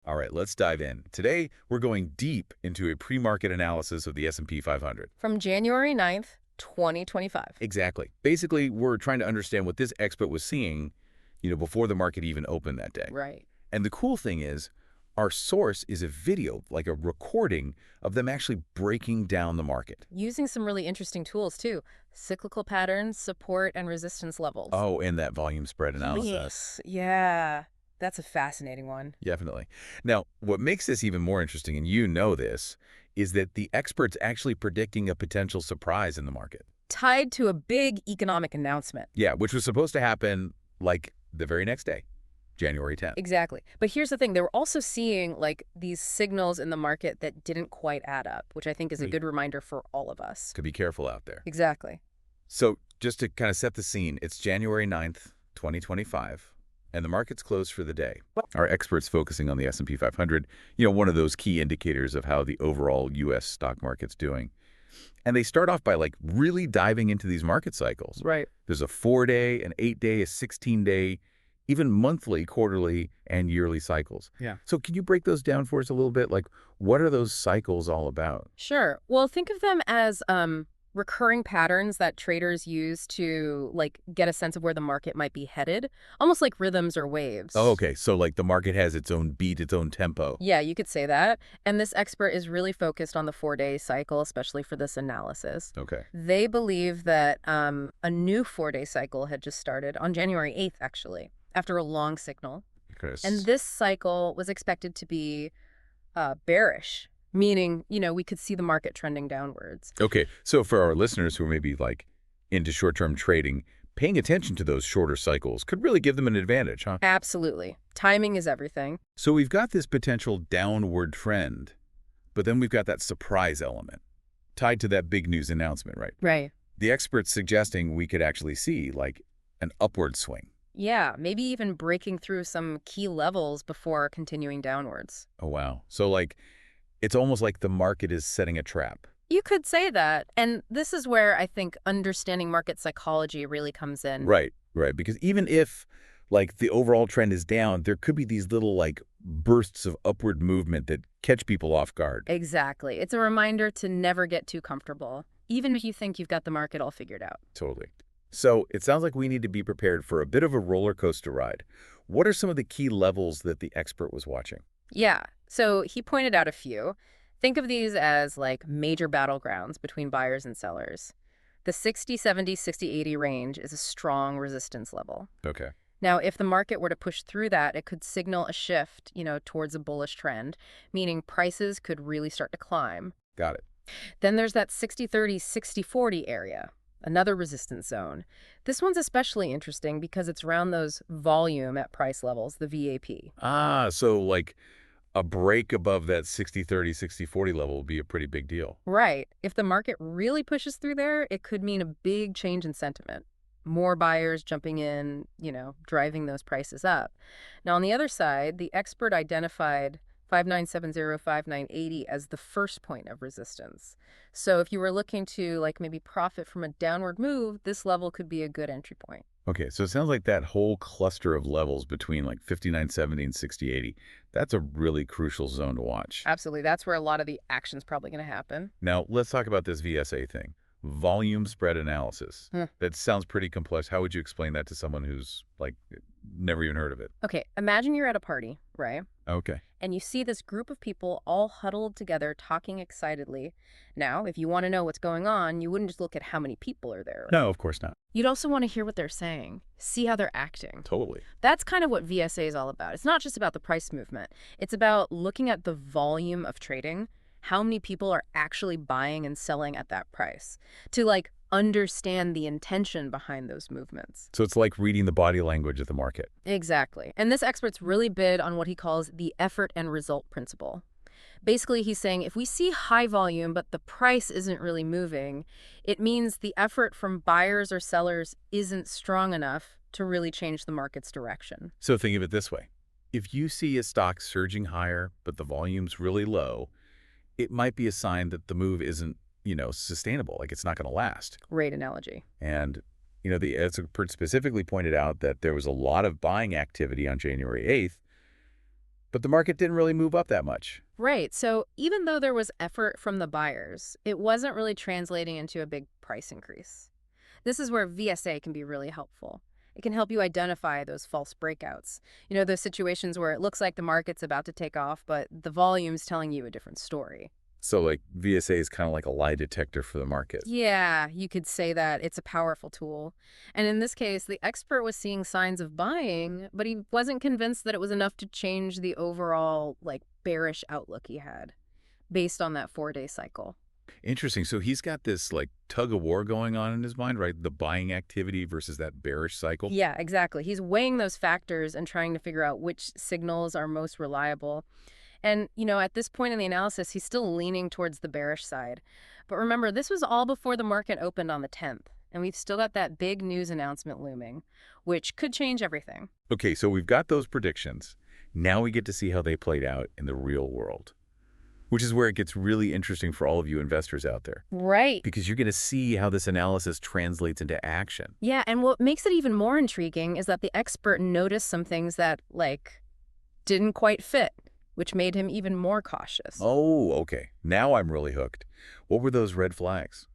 All right, let's dive in. Today, we're going deep into a pre-market analysis of the S&P 500. From January 9th, 2025. Exactly. Basically, we're trying to understand what this expert was seeing, before the market even opened that day. Right. And the cool thing is, our source is a video, like a recording of them actually breaking down the market. Using some really interesting tools, too. Cyclical patterns, support, and resistance levels. Oh, and that volume spread analysis. Yes. Yeah. That's a fascinating one. Definitely. Now, what makes this even more interesting, and you know this, is that the expert's actually predicting a potential surprise in the market. Tied to a big economic announcement. Yeah, which was supposed to happen, like, the very next day, January 10th. Exactly. But here's the thing. They were also seeing, these signals in the market that didn't quite add up, which I think is a good reminder for all of us. Could be careful out there. Exactly. So just to kind of set the scene, it's January 9th, 2025, and the market's closed for the day. Our experts focusing on the S&P 500, one of those key indicators of how the overall U.S. stock market's doing. And they start off by, really diving into these market cycles. Right. There's a 4-day, an 8-day, a 16-day, even monthly, quarterly, and yearly cycles. Yeah. So can you break those down for us a little bit? What are those cycles all about? Sure. Well, think of them as recurring patterns that traders use to get a sense of where the market might be headed, almost like rhythms or waves. Oh, okay. So the market has its own beat, its own tempo. Yeah, you could say that. And this expert is really focused on the 4-day cycle, especially for this analysis. Okay. They believe that a new 4-day cycle had just started on January 8th, actually, after a long signal. Chris. And this cycle was expected to be bearish, meaning, we could see the market trending downwards. Okay. So for our listeners who are maybe into short-term trading, paying attention to those shorter cycles could really give them an advantage, huh? Absolutely. Timing is everything. So we've got this potential downward trend, but then we've got that surprise element tied to that big news announcement, right? Right. The expert's suggesting we could actually see an upward swing. Yeah, maybe even breaking through some key levels before continuing downwards. Oh, wow. So it's almost like the market is setting a trap. You could say that. And this is where I think understanding market psychology really comes in. Right, right. Because even if the overall trend is down, there could be these little bursts of upward movement that catch people off guard. Exactly. It's a reminder to never get too comfortable, even if you think you've got the market all figured out. Totally. So it sounds like we need to be prepared for a bit of a roller coaster ride. What are some of the key levels that the expert was watching? Yeah. So he pointed out a few. Think of these as major battlegrounds between buyers and sellers. The 60, 70, 60, 80 range is a strong resistance level. Okay. Now, if the market were to push through that, it could signal a shift, towards a bullish trend, meaning prices could really start to climb. Got it. Then there's that 60-30, 60-40 area, another resistance zone. This one's especially interesting because it's around those volume at price levels, the VAP. Ah, so a break above that 60-30, 60-40 level would be a pretty big deal. Right. If the market really pushes through there, it could mean a big change in sentiment. More buyers jumping in, driving those prices up. Now, on the other side, the expert identified 5970, 5980 as the first point of resistance. So if you were looking to maybe profit from a downward move, this level could be a good entry point. Okay, so it sounds like that whole cluster of levels between 5970 and 6080, that's a really crucial zone to watch. Absolutely. That's where a lot of the action's probably going to happen. Now, let's talk about this VSA thing. Volume spread analysis. That sounds pretty complex. How would you explain that to someone who's never even heard of it? Okay, imagine you're at a party, right? Okay. And you see this group of people all huddled together talking excitedly. Now, if you want to know what's going on, you wouldn't just look at how many people are there. No, of course not. You'd also want to hear what they're saying, see how they're acting. Totally. That's kind of what VSA is all about. It's not just about the price movement. It's about looking at the volume of trading, how many people are actually buying and selling at that price, to understand the intention behind those movements. So it's like reading the body language of the market. Exactly. And this expert's really big on what he calls the effort and result principle. Basically, he's saying if we see high volume, but the price isn't really moving, it means the effort from buyers or sellers isn't strong enough to really change the market's direction. So think of it this way. If you see a stock surging higher, but the volume's really low, it might be a sign that the move isn't, sustainable, it's not going to last. Great analogy. And, the expert specifically pointed out that there was a lot of buying activity on January 8th, But the market didn't really move up that much. Right. So even though there was effort from the buyers, it wasn't really translating into a big price increase. This is where VSA can be really helpful. It can help you identify those false breakouts. Those situations where it looks like the market's about to take off, but the volume's telling you a different story. So like VSA is kind of like a lie detector for the market. Yeah, you could say that. It's a powerful tool. And in this case, the expert was seeing signs of buying, but he wasn't convinced that it was enough to change the overall, bearish outlook he had based on that 4-day cycle. Interesting. So he's got this like tug of war going on in his mind, right? The buying activity versus that bearish cycle. Yeah, exactly. He's weighing those factors and trying to figure out which signals are most reliable. And, at this point in the analysis, he's still leaning towards the bearish side. But remember, this was all before the market opened on the 10th. And we've still got that big news announcement looming, which could change everything. Okay, so we've got those predictions. Now we get to see how they played out in the real world, which is where it gets really interesting for all of you investors out there. Right. Because you're going to see how this analysis translates into action. Yeah, and what makes it even more intriguing is that the expert noticed some things that, didn't quite fit, which made him even more cautious. Oh, okay. Now I'm really hooked. What were those red flags?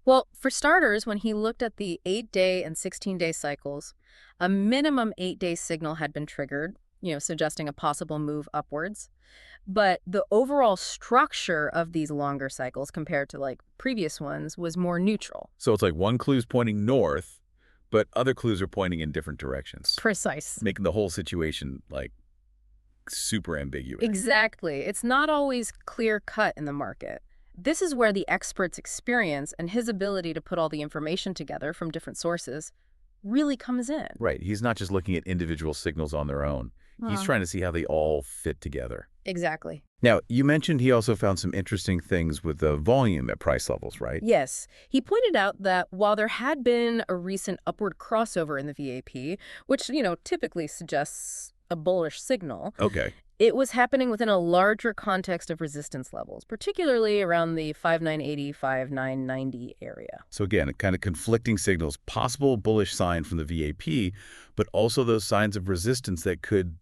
Well, for starters, when he looked at the 8-day and 16-day cycles, a minimum 8-day signal had been triggered, suggesting a possible move upwards. But the overall structure of these longer cycles compared to previous ones was more neutral. So it's like one clue's pointing north, but other clues are pointing in different directions, Precise. making the whole situation super ambiguous. Exactly. It's not always clear cut in the market. This is where the expert's experience and his ability to put all the information together from different sources really comes in. Right. He's not just looking at individual signals on their own. He's trying to see how they all fit together. Exactly. Now, you mentioned he also found some interesting things with the volume at price levels, right? Yes. He pointed out that while there had been a recent upward crossover in the VAP, which, typically suggests a bullish signal, Okay. it was happening within a larger context of resistance levels, particularly around the 5980, 5990 area. So again, kind of conflicting signals, possible bullish sign from the VAP, but also those signs of resistance that could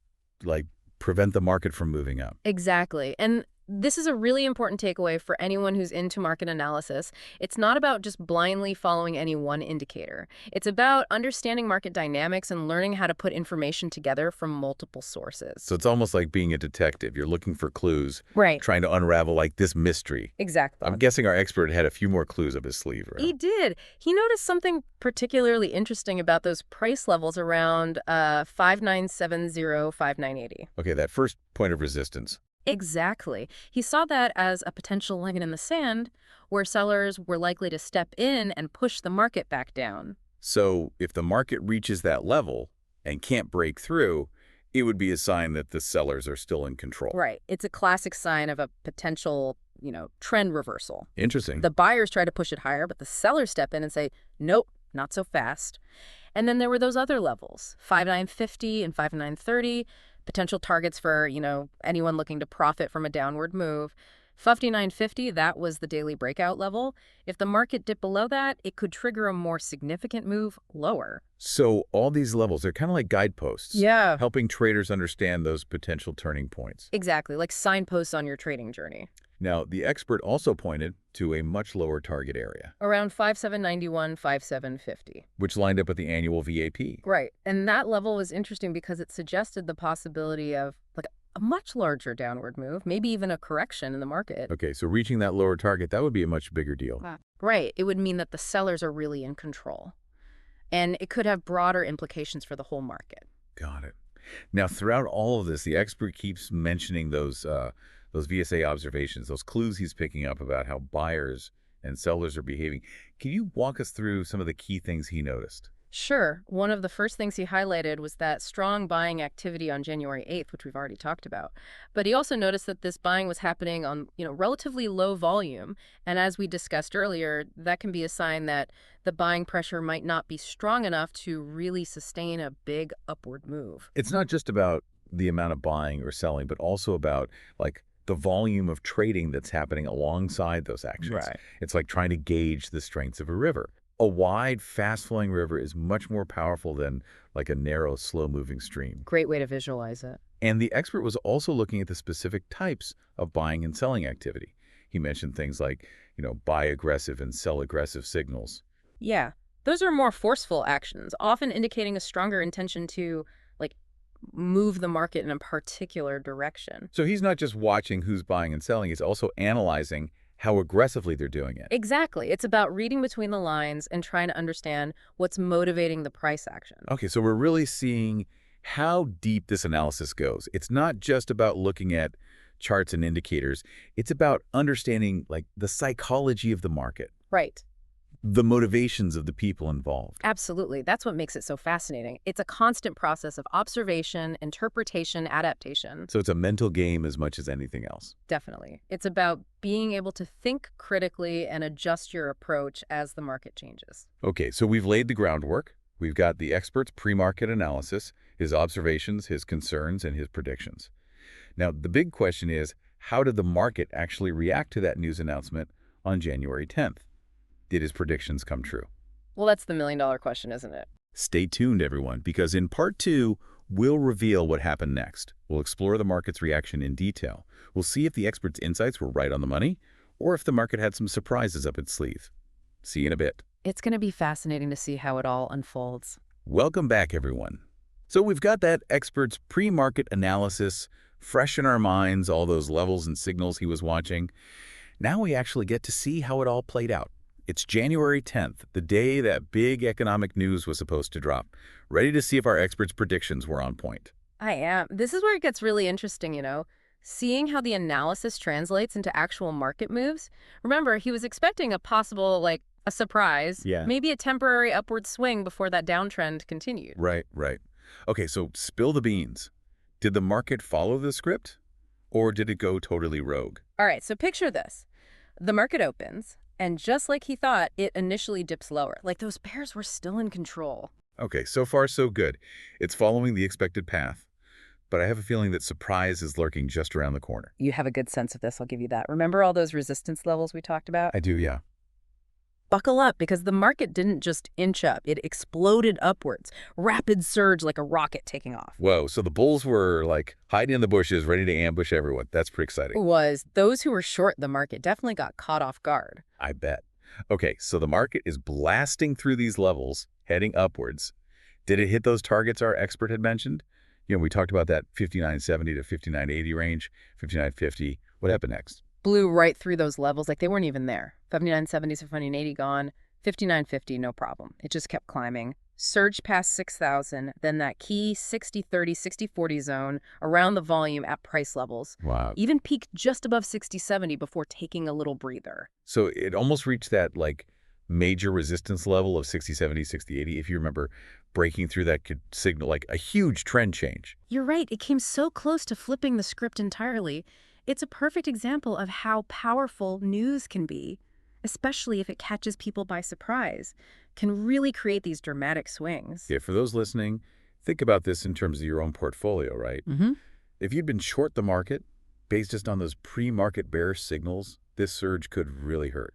prevent the market from moving up. Exactly. And this is a really important takeaway for anyone who's into market analysis. It's not about just blindly following any one indicator. It's about understanding market dynamics and learning how to put information together from multiple sources. So it's almost like being a detective. You're looking for clues, Right. trying to unravel this mystery. Exactly. I'm guessing our expert had a few more clues up his sleeve, right? He did. He noticed something particularly interesting about those price levels around 5970, 5980. Okay, that first point of resistance. Exactly. He saw that as a potential line in the sand where sellers were likely to step in and push the market back down. So if the market reaches that level and can't break through, it would be a sign that the sellers are still in control. Right. It's a classic sign of a potential, trend reversal. Interesting. The buyers try to push it higher, but the sellers step in and say, nope, not so fast. And then there were those other levels, 5950 and 5930, potential targets for, anyone looking to profit from a downward move. 5950, that was the daily breakout level. If the market dipped below that, it could trigger a more significant move lower. So all these levels, they're kind of like guideposts. Yeah. Helping traders understand those potential turning points. Exactly, like signposts on your trading journey. Now, the expert also pointed to a much lower target area, Around 5791, 5750. which lined up with the annual VAP. Right. And that level was interesting because it suggested the possibility of a much larger downward move, maybe even a correction in the market. Okay, so reaching that lower target, that would be a much bigger deal. Right. It would mean that the sellers are really in control. And it could have broader implications for the whole market. Got it. Now, throughout all of this, the expert keeps mentioning those VSA observations, those clues he's picking up about how buyers and sellers are behaving. Can you walk us through some of the key things he noticed? Sure. One of the first things he highlighted was that strong buying activity on January 8th, which we've already talked about. But he also noticed that this buying was happening on, relatively low volume. And as we discussed earlier, that can be a sign that the buying pressure might not be strong enough to really sustain a big upward move. It's not just about the amount of buying or selling, but also about the volume of trading that's happening alongside those actions. Right. It's like trying to gauge the strengths of a river. A wide, fast-flowing river is much more powerful than a narrow, slow-moving stream. Great way to visualize it. And the expert was also looking at the specific types of buying and selling activity. He mentioned things like, buy aggressive and sell aggressive signals. Yeah, those are more forceful actions, often indicating a stronger intention to, like, move the market in a particular direction. So he's not just watching who's buying and selling, he's also analyzing how aggressively they're doing it. Exactly. It's about reading between the lines and trying to understand what's motivating the price action. Okay, so we're really seeing how deep this analysis goes. It's not just about looking at charts and indicators. It's about understanding like the psychology of the market, Right. the motivations of the people involved. Absolutely. That's what makes it so fascinating. It's a constant process of observation, interpretation, adaptation. So it's a mental game as much as anything else. Definitely. It's about being able to think critically and adjust your approach as the market changes. Okay, so we've laid the groundwork. We've got the expert's pre-market analysis, his observations, his concerns, and his predictions. Now, the big question is, how did the market actually react to that news announcement on January 10th? Did his predictions come true? Well, that's the million-dollar question, isn't it? Stay tuned, everyone, because in part 2, we'll reveal what happened next. We'll explore the market's reaction in detail. We'll see if the expert's insights were right on the money, or if the market had some surprises up its sleeve. See you in a bit. It's going to be fascinating to see how it all unfolds. Welcome back, everyone. So we've got that expert's pre-market analysis fresh in our minds, all those levels and signals he was watching. Now we actually get to see how it all played out. It's January 10th, the day that big economic news was supposed to drop. Ready to see if our expert's predictions were on point. I am. This is where it gets really interesting. Seeing how the analysis translates into actual market moves. Remember, he was expecting a possible, a surprise, Yeah. maybe a temporary upward swing before that downtrend continued. Right, right. Okay, so spill the beans. Did the market follow the script, or did it go totally rogue? All right, so picture this. The market opens, and just like he thought, it initially dips lower. Like those bears were still in control. Okay, so far so good. It's following the expected path. But I have a feeling that surprise is lurking just around the corner. You have a good sense of this, I'll give you that. Remember all those resistance levels we talked about? I do, yeah. Buckle up, because the market didn't just inch up, it exploded upwards. Rapid surge like a rocket taking off. Whoa, so the bulls were like hiding in the bushes, ready to ambush everyone. That's pretty exciting. Was those who were short the market definitely got caught off guard. I bet. Okay, so the market is blasting through these levels, heading upwards. Did it hit those targets our expert had mentioned? We talked about that 59.70 to 59.80 range, 59.50. What happened next? Blew right through those levels like they weren't even there. 59.70 to 59.80 gone, 59.50 no problem. It just kept climbing. Surged past 6,000, then that key 60-30, 60-40 zone around the volume at price levels. Wow. Even peaked just above 60-70 before taking a little breather. So it almost reached that major resistance level of 60-70, 60-80. If you remember, breaking through that could signal a huge trend change. You're right, it came so close to flipping the script entirely. It's a perfect example of how powerful news can be, especially if it catches people by surprise, can really create these dramatic swings. Yeah, for those listening, think about this in terms of your own portfolio, right? Mm-hmm. If you'd been short the market, based just on those pre-market bearish signals, this surge could really hurt.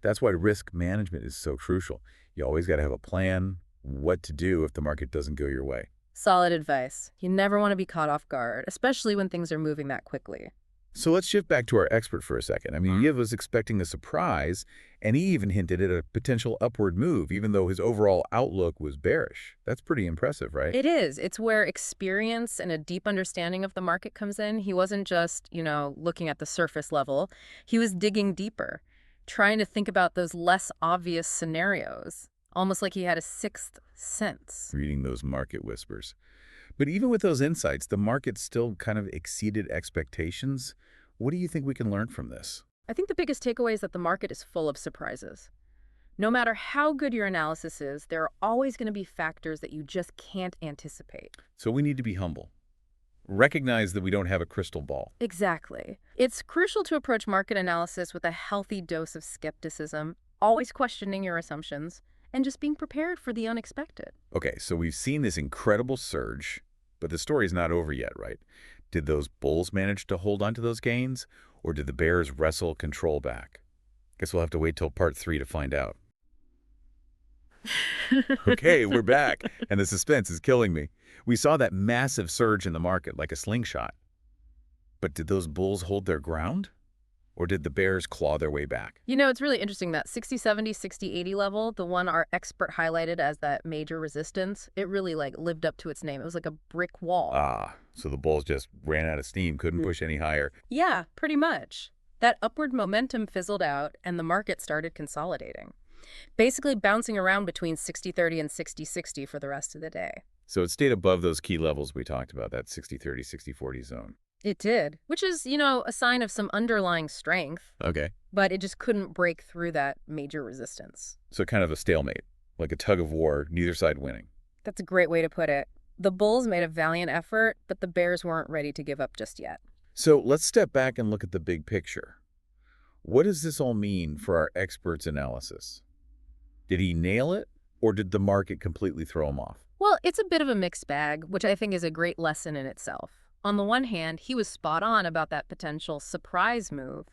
That's why risk management is so crucial. You always got to have a plan, what to do if the market doesn't go your way. Solid advice. You never want to be caught off guard, especially when things are moving that quickly. So let's shift back to our expert for a second. I mean, he was expecting a surprise, and he even hinted at a potential upward move, even though his overall outlook was bearish. That's pretty impressive, right? It is. It's where experience and a deep understanding of the market comes in. He wasn't just, looking at the surface level. He was digging deeper, trying to think about those less obvious scenarios, almost like he had a sixth sense. Reading those market whispers. But even with those insights, the market still kind of exceeded expectations. What do you think we can learn from this? I think the biggest takeaway is that the market is full of surprises. No matter how good your analysis is, there are always going to be factors that you just can't anticipate. So we need to be humble. Recognize that we don't have a crystal ball. Exactly. It's crucial to approach market analysis with a healthy dose of skepticism, always questioning your assumptions, and just being prepared for the unexpected. Okay, so we've seen this incredible surge, but the story's not over yet, right? Did those bulls manage to hold on to those gains, or did the bears wrestle control back? Guess we'll have to wait till part 3 to find out. Okay, we're back, and the suspense is killing me. We saw that massive surge in the market like a slingshot. But did those bulls hold their ground? Or did the bears claw their way back? You know, it's really interesting that 60, 70, 60, 80 level, the one our expert highlighted as that major resistance, it really like lived up to its name. It was like a brick wall. Ah, so the bulls just ran out of steam, couldn't push any higher. Yeah, pretty much. That upward momentum fizzled out and the market started consolidating, basically bouncing around between 60-30 and 60-60 for the rest of the day. So it stayed above those key levels we talked about, that 60-30, 60-40 zone. It did, which is, a sign of some underlying strength, Okay. but it just couldn't break through that major resistance. So kind of a stalemate, like a tug of war, neither side winning. That's a great way to put it. The Bulls made a valiant effort, but the Bears weren't ready to give up just yet. So let's step back and look at the big picture. What does this all mean for our expert's analysis? Did he nail it, or did the market completely throw him off? Well, it's a bit of a mixed bag, which I think is a great lesson in itself. On the one hand, he was spot on about that potential surprise move,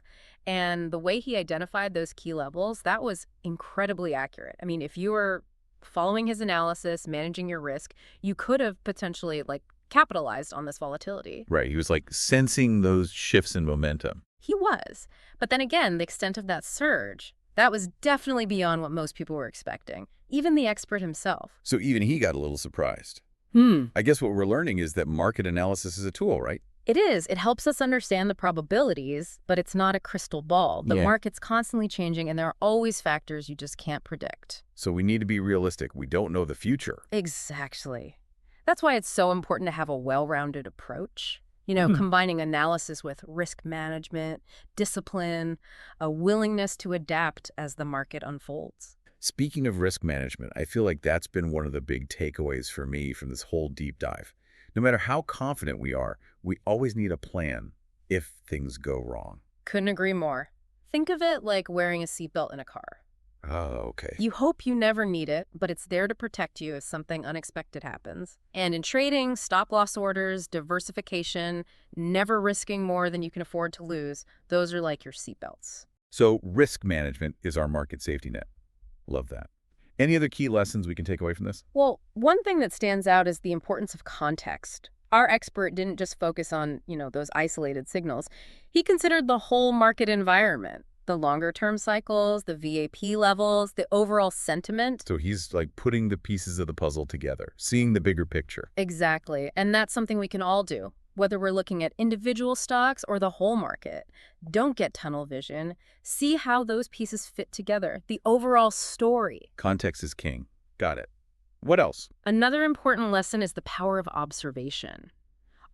and the way he identified those key levels, that was incredibly accurate. I mean, if you were following his analysis, managing your risk, you could have potentially, capitalized on this volatility. Right, he was like sensing those shifts in momentum. He was. But then again, the extent of that surge, that was definitely beyond what most people were expecting, even the expert himself. So even he got a little surprised. I guess what we're learning is that market analysis is a tool, right? It is. It helps us understand the probabilities, but it's not a crystal ball. The market's constantly changing, and there are always factors you just can't predict. So we need to be realistic. We don't know the future. Exactly. That's why it's so important to have a well-rounded approach. Combining analysis with risk management, discipline, a willingness to adapt as the market unfolds. Speaking of risk management, I feel like that's been one of the big takeaways for me from this whole deep dive. No matter how confident we are, we always need a plan if things go wrong. Couldn't agree more. Think of it like wearing a seatbelt in a car. Oh, okay. You hope you never need it, but it's there to protect you if something unexpected happens. And in trading, stop-loss orders, diversification, never risking more than you can afford to lose, those are like your seatbelts. So risk management is our market safety net. Love that. Any other key lessons we can take away from this? Well, one thing that stands out is the importance of context. Our expert didn't just focus on, those isolated signals. He considered the whole market environment, the longer-term cycles, the VAP levels, the overall sentiment. So he's like putting the pieces of the puzzle together, seeing the bigger picture. Exactly. And that's something we can all do, whether we're looking at individual stocks or the whole market. Don't get tunnel vision. See how those pieces fit together, the overall story. Context is king. Got it. What else? Another important lesson is the power of observation.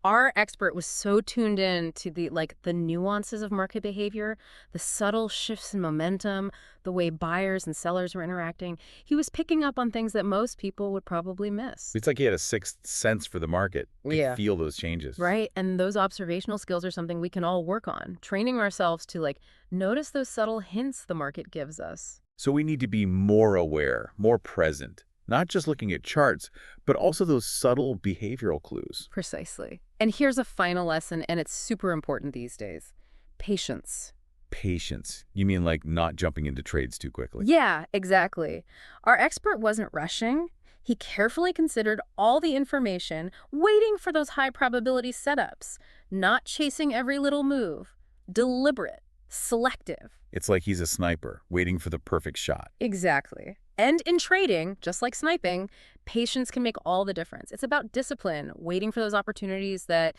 Our expert was so tuned in to the nuances of market behavior, the subtle shifts in momentum, the way buyers and sellers were interacting. He was picking up on things that most people would probably miss. It's like he had a sixth sense for the market. Yeah. Feel those changes. Right. And those observational skills are something we can all work on, training ourselves to notice those subtle hints the market gives us. So we need to be more aware, more present. Not just looking at charts, but also those subtle behavioral clues. Precisely. And here's a final lesson, and it's super important these days. Patience. Patience. You mean like not jumping into trades too quickly? Yeah, exactly. Our expert wasn't rushing. He carefully considered all the information, waiting for those high probability setups, not chasing every little move. Deliberate, selective. It's like he's a sniper, waiting for the perfect shot. Exactly. And in trading, just like sniping, patience can make all the difference. It's about discipline, waiting for those opportunities that,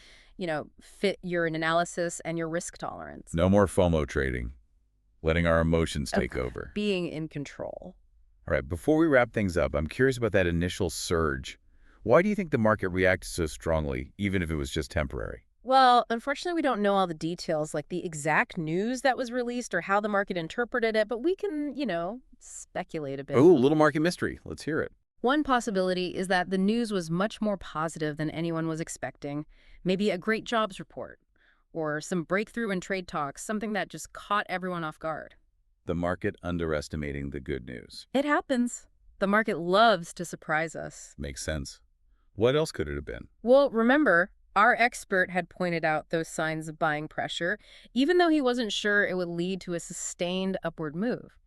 fit your analysis and your risk tolerance. No more FOMO trading, letting our emotions take over. Being in control. All right, before we wrap things up, I'm curious about that initial surge. Why do you think the market reacted so strongly, even if it was just temporary? Well, unfortunately, we don't know all the details, like the exact news that was released or how the market interpreted it, but we can, speculate a bit. Oh, little market mystery. Let's hear it. One possibility is that the news was much more positive than anyone was expecting. Maybe a great jobs report or some breakthrough in trade talks, something that just caught everyone off guard. The market underestimating the good news. It happens. The market loves to surprise us. Makes sense. What else could it have been? Well, remember, our expert had pointed out those signs of buying pressure, even though he wasn't sure it would lead to a sustained upward move.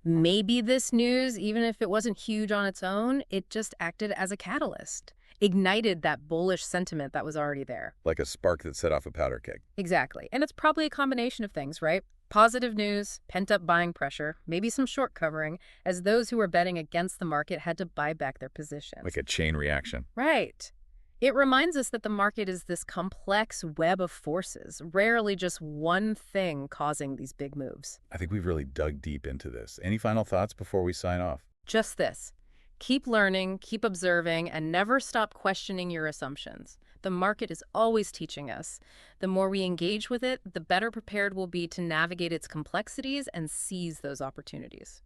Maybe this news, even if it wasn't huge on its own, it just acted as a catalyst, ignited that bullish sentiment that was already there. Like a spark that set off a powder keg. Exactly. And it's probably a combination of things, right? Positive news, pent-up buying pressure, maybe some short covering, as those who were betting against the market had to buy back their Like positions. a chain reaction. Right. It reminds us that the market is this complex web of forces, rarely just one thing causing these big moves. I think we've really dug deep into this. Any final thoughts before we sign off? Just this. Keep learning, keep observing, and never stop questioning your assumptions. The market is always teaching us. The more we engage with it, the better prepared we'll be to navigate its complexities and seize those opportunities.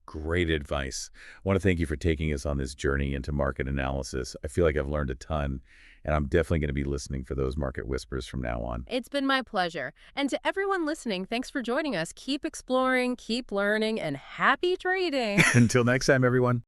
Great advice. I want to thank you for taking us on this journey into market analysis. I feel like I've learned a ton, and I'm definitely going to be listening for those market whispers from now on. It's been my pleasure. And to everyone listening, thanks for joining us. Keep exploring, keep learning, and happy trading. Until next time, everyone.